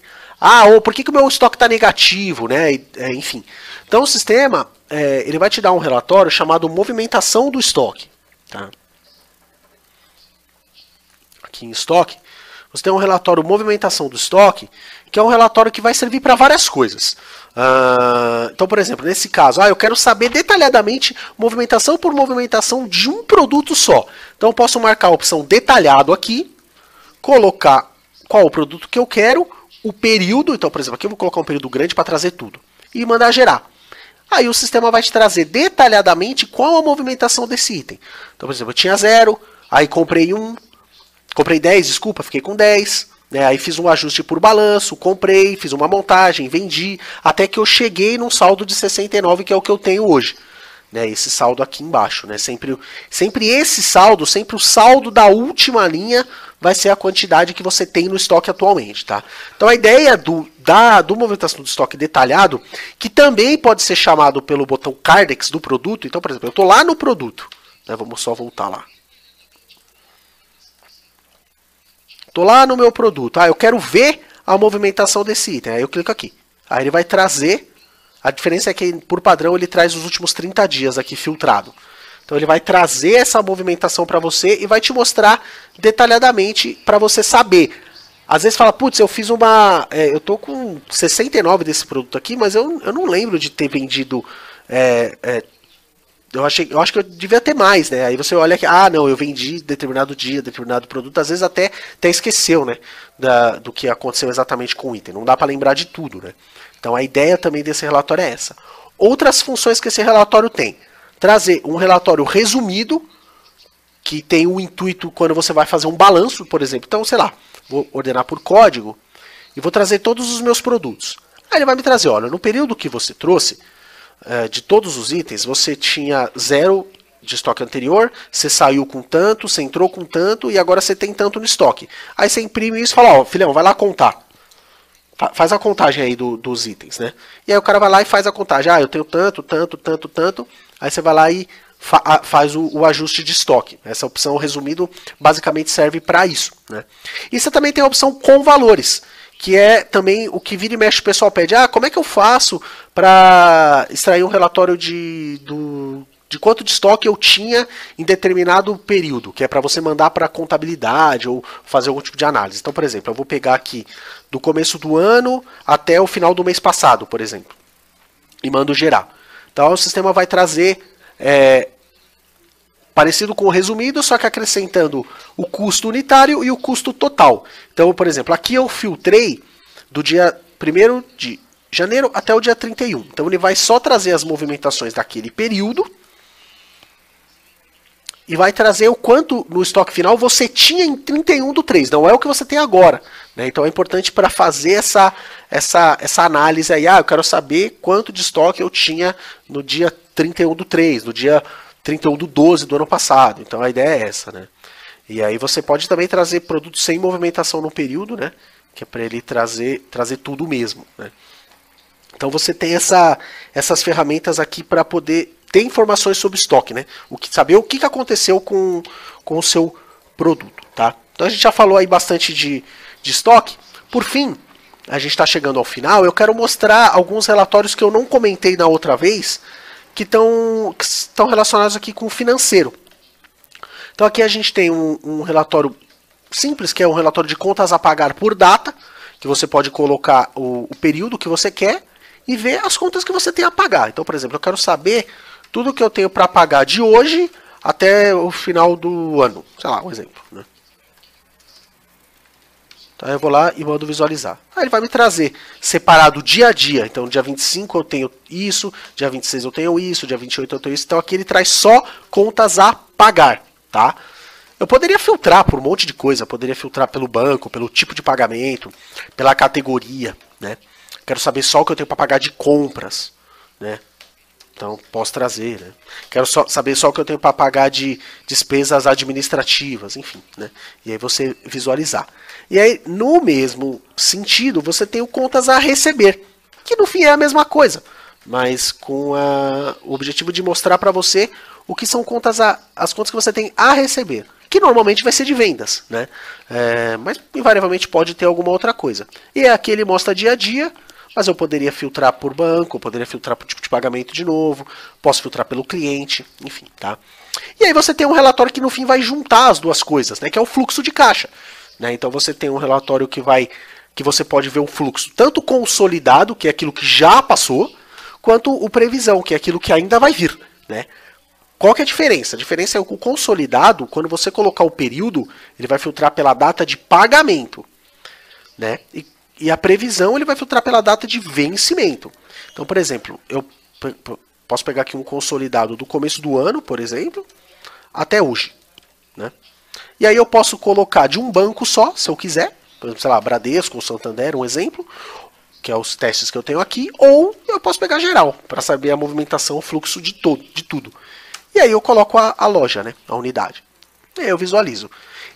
Ou por que o meu estoque está negativo, né? Enfim. Então, o sistema ele vai te dar um relatório chamado movimentação do estoque. Tá? Aqui em estoque, você tem um relatório movimentação do estoque, que é um relatório que vai servir para várias coisas. Então, por exemplo, nesse caso, eu quero saber detalhadamente movimentação por movimentação de um produto só. Então, eu posso marcar a opção detalhado aqui, colocar qual o produto que eu quero, o período. Então, por exemplo, aqui eu vou colocar um período grande para trazer tudo e mandar gerar. Aí o sistema vai te trazer detalhadamente qual a movimentação desse item. Então, por exemplo, eu tinha 0, aí comprei 10, desculpa, fiquei com 10. Né, aí fiz um ajuste por balanço, comprei, fiz uma montagem, vendi, até que eu cheguei num saldo de 69, que é o que eu tenho hoje. Né, esse saldo aqui embaixo. Né, sempre esse saldo, sempre o saldo da última linha vai ser a quantidade que você tem no estoque atualmente. Tá? Então a ideia do movimentação do estoque detalhado, que também pode ser chamado pelo botão Cardex do produto. Então, por exemplo, eu estou lá no produto. Né, vamos só voltar lá. Estou lá no meu produto. Eu quero ver a movimentação desse item. Aí eu clico aqui. Aí ele vai trazer A diferença é que, por padrão, ele traz os últimos 30 dias aqui filtrado. Então ele vai trazer essa movimentação para você e vai te mostrar detalhadamente para você saber. Às vezes fala, putz, eu fiz uma... eu tô com 69 desse produto aqui, mas eu não lembro de ter vendido... eu acho que eu devia ter mais, né? Aí você olha que, não, eu vendi determinado dia, determinado produto, às vezes até esqueceu, né? Do que aconteceu exatamente com o item. Não dá para lembrar de tudo, né? Então a ideia também desse relatório é essa. Outras funções que esse relatório tem. Trazer um relatório resumido, que tem o intuito quando você vai fazer um balanço, por exemplo. Então, sei lá, vou ordenar por código e vou trazer todos os meus produtos. Aí ele vai me trazer, olha, no período que você trouxe, de todos os itens, você tinha 0 de estoque anterior, você saiu com tanto, você entrou com tanto e agora você tem tanto no estoque. Aí você imprime isso e fala, ó, filhão, vai lá contar. Faz a contagem aí dos itens, né? E aí o cara vai lá e faz a contagem. Eu tenho tanto, tanto, tanto, tanto. Aí você vai lá e faz o ajuste de estoque. Essa opção resumido basicamente serve para isso, né? E você também tem a opção com valores, que é também o que vira e mexe o pessoal pede. Como é que eu faço para extrair um relatório de quanto de estoque eu tinha em determinado período, que é para você mandar para contabilidade ou fazer algum tipo de análise. Então, por exemplo, eu vou pegar aqui do começo do ano até o final do mês passado, por exemplo, e mando gerar. Então o sistema vai trazer parecido com o resumido, só que acrescentando o custo unitário e o custo total. Então, por exemplo, aqui eu filtrei do dia 1º de janeiro até o dia 31. Então ele vai só trazer as movimentações daquele período e vai trazer o quanto no estoque final você tinha em 31/3, não é o que você tem agora, né? Então é importante para fazer essa análise aí, eu quero saber quanto de estoque eu tinha no dia 31/3, no dia 31/12 do ano passado. Então a ideia é essa, né? E aí você pode também trazer produtos sem movimentação no período, né? Que é para ele trazer tudo mesmo, né? Então você tem essas ferramentas aqui para poder ter informações sobre estoque, né? Saber o que aconteceu com o seu produto, tá? Então a gente já falou aí bastante de estoque. Por fim, a gente está chegando ao final. Eu quero mostrar alguns relatórios que eu não comentei na outra vez, que estão relacionados aqui com o financeiro. Então aqui a gente tem um relatório simples, que é um relatório de contas a pagar por data, que você pode colocar o período que você quer e ver as contas que você tem a pagar. Então, por exemplo, eu quero saber tudo que eu tenho para pagar de hoje até o final do ano. Sei lá, um exemplo, né? Então eu vou lá e mando visualizar. Aí ele vai me trazer separado dia a dia. Então dia 25 eu tenho isso, dia 26 eu tenho isso, dia 28 eu tenho isso. Então aqui ele traz só contas a pagar, tá? Eu poderia filtrar por um monte de coisa. Eu poderia filtrar pelo banco, pelo tipo de pagamento, pela categoria, né? Quero saber só o que eu tenho para pagar de compras, né? Então posso trazer, né? Quero saber só o que eu tenho para pagar de despesas administrativas, enfim, né? E aí você visualizar. E aí, no mesmo sentido, você tem o contas a receber, que no fim é a mesma coisa, mas com o objetivo de mostrar para você o que são as contas que você tem a receber, que normalmente vai ser de vendas, né? Mas invariavelmente pode ter alguma outra coisa. E aqui ele mostra dia a dia, mas eu poderia filtrar por banco, eu poderia filtrar por tipo de pagamento de novo, posso filtrar pelo cliente, enfim, tá? E aí você tem um relatório que no fim vai juntar as duas coisas, né? Que é o fluxo de caixa, né? Então você tem um relatório que você pode ver o fluxo tanto consolidado, que é aquilo que já passou, quanto o previsão, que é aquilo que ainda vai vir, né? Qual que é a diferença? A diferença é que o consolidado, quando você colocar o período, ele vai filtrar pela data de pagamento, né? E a previsão ele vai filtrar pela data de vencimento. Então, por exemplo, eu posso pegar aqui um consolidado do começo do ano, por exemplo, até hoje, né? E aí eu posso colocar de um banco só, se eu quiser, por exemplo, sei lá, Bradesco ou Santander, um exemplo, que é os testes que eu tenho aqui, ou eu posso pegar geral, para saber a movimentação, o fluxo de tudo. E aí eu coloco a loja, né, a unidade. E aí eu visualizo.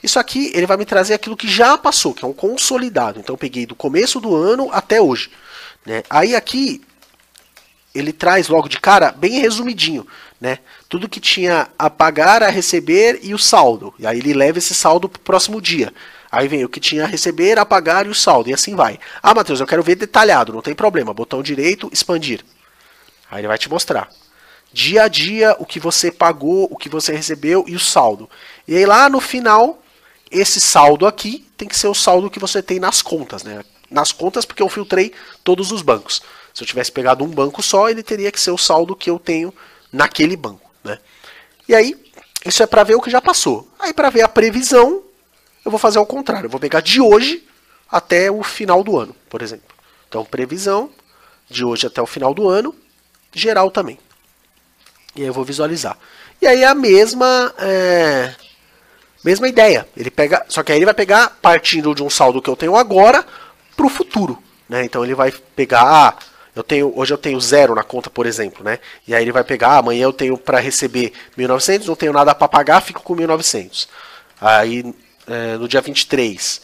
Isso aqui ele vai me trazer aquilo que já passou, que é um consolidado. Então eu peguei do começo do ano até hoje, né? Aí aqui ele traz logo de cara bem resumidinho, né? Tudo que tinha a pagar, a receber e o saldo. E aí ele leva esse saldo para o próximo dia. Aí vem o que tinha a receber, a pagar e o saldo. E assim vai. Matheus, eu quero ver detalhado, não tem problema. Botão direito, expandir. Aí ele vai te mostrar dia a dia o que você pagou, o que você recebeu e o saldo. E aí lá no final, esse saldo aqui tem que ser o saldo que você tem nas contas, né? Nas contas porque eu filtrei todos os bancos. Se eu tivesse pegado um banco só, ele teria que ser o saldo que eu tenho naquele banco, né? E aí, isso é para ver o que já passou. Aí para ver a previsão, eu vou fazer ao contrário. Eu vou pegar de hoje até o final do ano, por exemplo. Então, previsão de hoje até o final do ano, geral também. E aí eu vou visualizar. E aí é a mesma ideia. Ele pega, só que aí ele vai pegar partindo de um saldo que eu tenho agora para o futuro, né? Então ele vai pegar, hoje eu tenho 0 na conta, por exemplo, né? E aí ele vai pegar, amanhã eu tenho para receber 1.900, não tenho nada para pagar, fico com 1.900. Aí no dia 23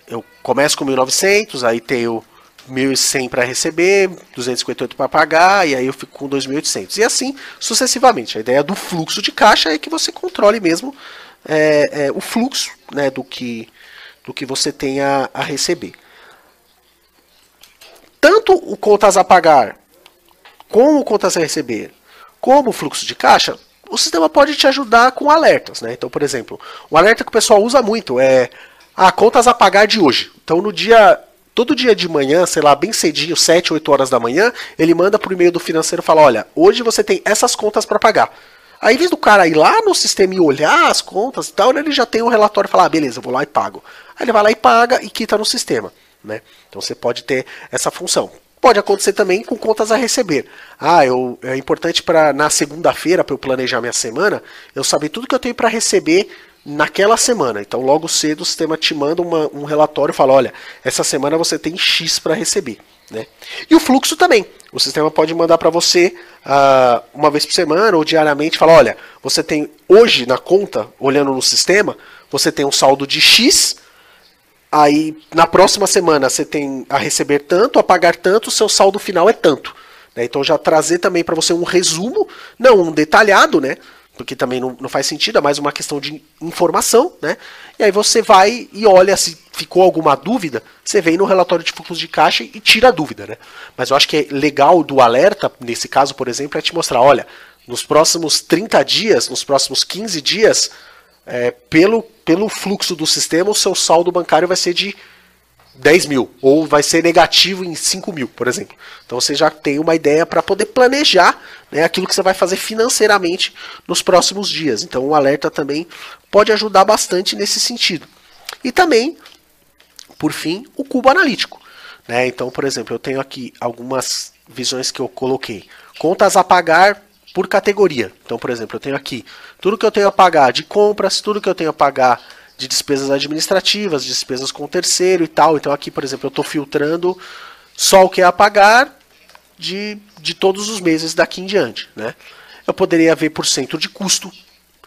eu começo com 1.900, aí tenho 1.100 para receber, 258 para pagar, e aí eu fico com 2.800. E assim sucessivamente. A ideia do fluxo de caixa é que você controle mesmo o fluxo, né, do que você tem a receber. Tanto o contas a pagar, como o contas a receber, como o fluxo de caixa, o sistema pode te ajudar com alertas, né? Então, por exemplo, um alerta que o pessoal usa muito é contas a pagar de hoje. Então, todo dia de manhã, sei lá, bem cedinho, 7, 8 horas da manhã, ele manda por e-mail do financeiro e fala, olha, hoje você tem essas contas para pagar. Aí, em vez do cara ir lá no sistema e olhar as contas e tal, ele já tem um relatório e fala, beleza, eu vou lá e pago. Aí ele vai lá e paga e quita no sistema, né? Então você pode ter essa função. Pode acontecer também com contas a receber. É importante para na segunda-feira, para eu planejar minha semana, eu saber tudo que eu tenho para receber naquela semana. Então logo cedo o sistema te manda um relatório e fala, olha, essa semana você tem X para receber, né? E o fluxo também. O sistema pode mandar para você uma vez por semana ou diariamente, fala, olha, você tem hoje na conta, olhando no sistema, você tem um saldo de X, aí na próxima semana você tem a receber tanto, a pagar tanto, o seu saldo final é tanto, né? Então já trazer também para você um resumo, não um detalhado, né? Porque também não faz sentido, é mais uma questão de informação, né? E aí você vai e olha, se ficou alguma dúvida, você vem no relatório de fluxo de caixa e tira a dúvida, né? Mas eu acho que é legal do alerta, nesse caso, por exemplo, é te mostrar, olha, nos próximos 30 dias, nos próximos 15 dias, pelo fluxo do sistema, o seu saldo bancário vai ser de 10 mil, ou vai ser negativo em 5 mil, por exemplo. Então você já tem uma ideia para poder planejar, né, aquilo que você vai fazer financeiramente nos próximos dias. Então o alerta também pode ajudar bastante nesse sentido. E também, por fim, o cubo analítico, né? Então, por exemplo, eu tenho aqui algumas visões que eu coloquei. Contas a pagar por categoria. Então, por exemplo, eu tenho aqui tudo que eu tenho a pagar de compras, tudo que eu tenho a pagar de despesas administrativas, despesas com terceiro e tal. Então aqui, por exemplo, eu estou filtrando só o que é a pagar de todos os meses daqui em diante, né? Eu poderia ver por centro de custo,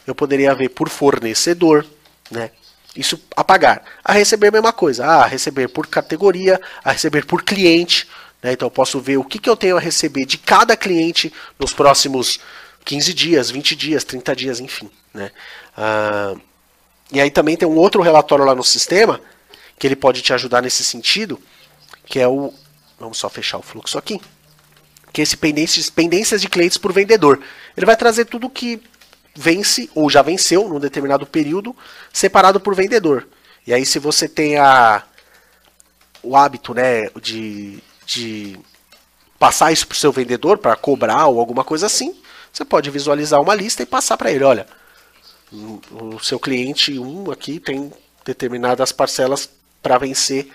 eu poderia ver por fornecedor, né? Isso a pagar. A receber a mesma coisa, a receber por categoria, a receber por cliente, né? Então eu posso ver o que eu tenho a receber de cada cliente nos próximos 15 dias, 20 dias, 30 dias, enfim, né? E aí também tem um outro relatório lá no sistema, que ele pode te ajudar nesse sentido, que é o... Vamos só fechar o fluxo aqui. Que é esse pendências de clientes por vendedor. Ele vai trazer tudo que vence, ou já venceu, num determinado período, separado por vendedor. E aí se você tem o hábito, né, de passar isso para o seu vendedor, para cobrar ou alguma coisa assim, você pode visualizar uma lista e passar para ele, olha... O seu cliente 1 aqui tem determinadas parcelas para vencer,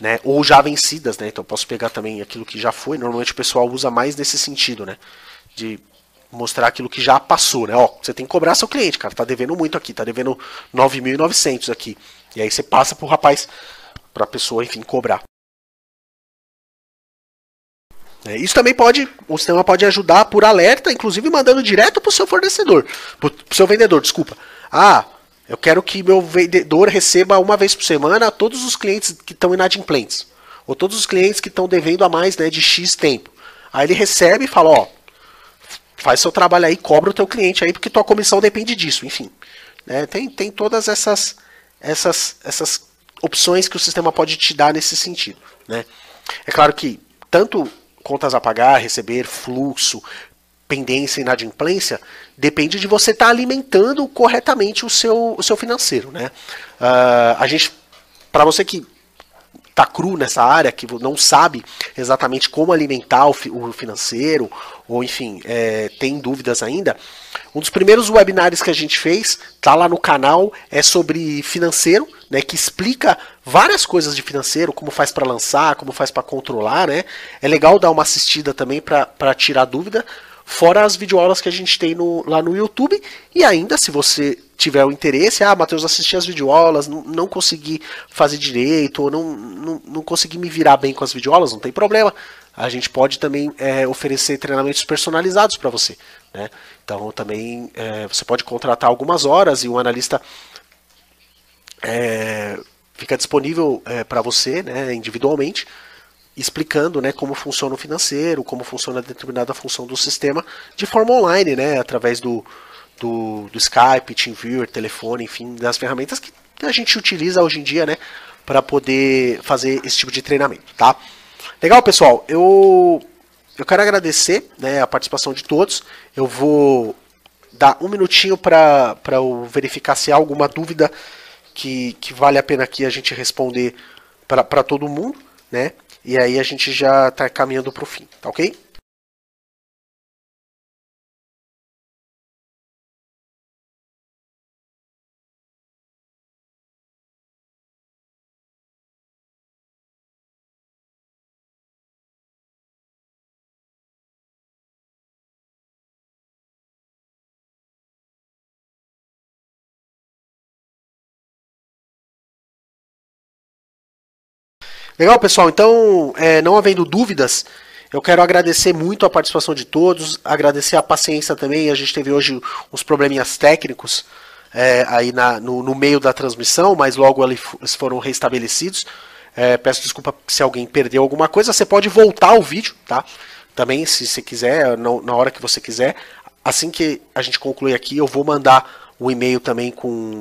né, ou já vencidas, né? Então eu posso pegar também aquilo que já foi. Normalmente o pessoal usa mais nesse sentido, né, de mostrar aquilo que já passou, né? Ó, você tem que cobrar seu cliente, cara, tá devendo muito aqui, tá devendo 9.900 aqui. E aí você passa pro rapaz, pra pessoa, enfim, cobrar. Isso também o sistema pode ajudar por alerta, inclusive mandando direto para o seu fornecedor, para o seu vendedor, desculpa. Eu quero que meu vendedor receba uma vez por semana todos os clientes que estão inadimplentes, ou todos os clientes que estão devendo a mais, né, de X tempo. Aí ele recebe e fala, ó, faz seu trabalho aí, cobra o teu cliente aí, porque tua comissão depende disso, enfim. Né, tem todas essas opções que o sistema pode te dar nesse sentido. Né. É claro que tanto contas a pagar, receber, fluxo, pendência, inadimplência, depende de você estar alimentando corretamente o seu financeiro, né? Para você que tá cru nessa área, que não sabe exatamente como alimentar o financeiro, ou enfim, tem dúvidas ainda, um dos primeiros webinars que a gente fez, tá lá no canal, é sobre financeiro, né, que explica várias coisas de financeiro, como faz para lançar, como faz para controlar, né? É legal dar uma assistida também para tirar dúvida, fora as videoaulas que a gente tem lá no YouTube, e ainda se você tiver o interesse, Matheus, assisti as videoaulas, não consegui fazer direito, ou não consegui me virar bem com as videoaulas, não tem problema. A gente pode também oferecer treinamentos personalizados para você, né? Então também você pode contratar algumas horas e o analista fica disponível para você, né, individualmente, explicando, né, como funciona o financeiro, como funciona determinada função do sistema de forma online, né, através do Skype, TeamViewer, telefone, enfim, das ferramentas que a gente utiliza hoje em dia, né, para poder fazer esse tipo de treinamento, tá? Legal, pessoal? Eu quero agradecer, né, a participação de todos. Eu vou dar um minutinho para eu verificar se há alguma dúvida que vale a pena aqui a gente responder para todo mundo, né? E aí a gente já está caminhando para o fim, tá ok? Legal, pessoal. Então, não havendo dúvidas, eu quero agradecer muito a participação de todos, agradecer a paciência também. A gente teve hoje uns probleminhas técnicos aí no meio da transmissão, mas logo eles foram restabelecidos. Peço desculpa se alguém perdeu alguma coisa. Você pode voltar ao vídeo, tá? Também, se você quiser, na hora que você quiser. Assim que a gente concluir aqui, eu vou mandar um e-mail também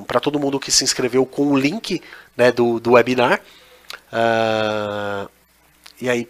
para todo mundo que se inscreveu com o link, né, do webinar. E aí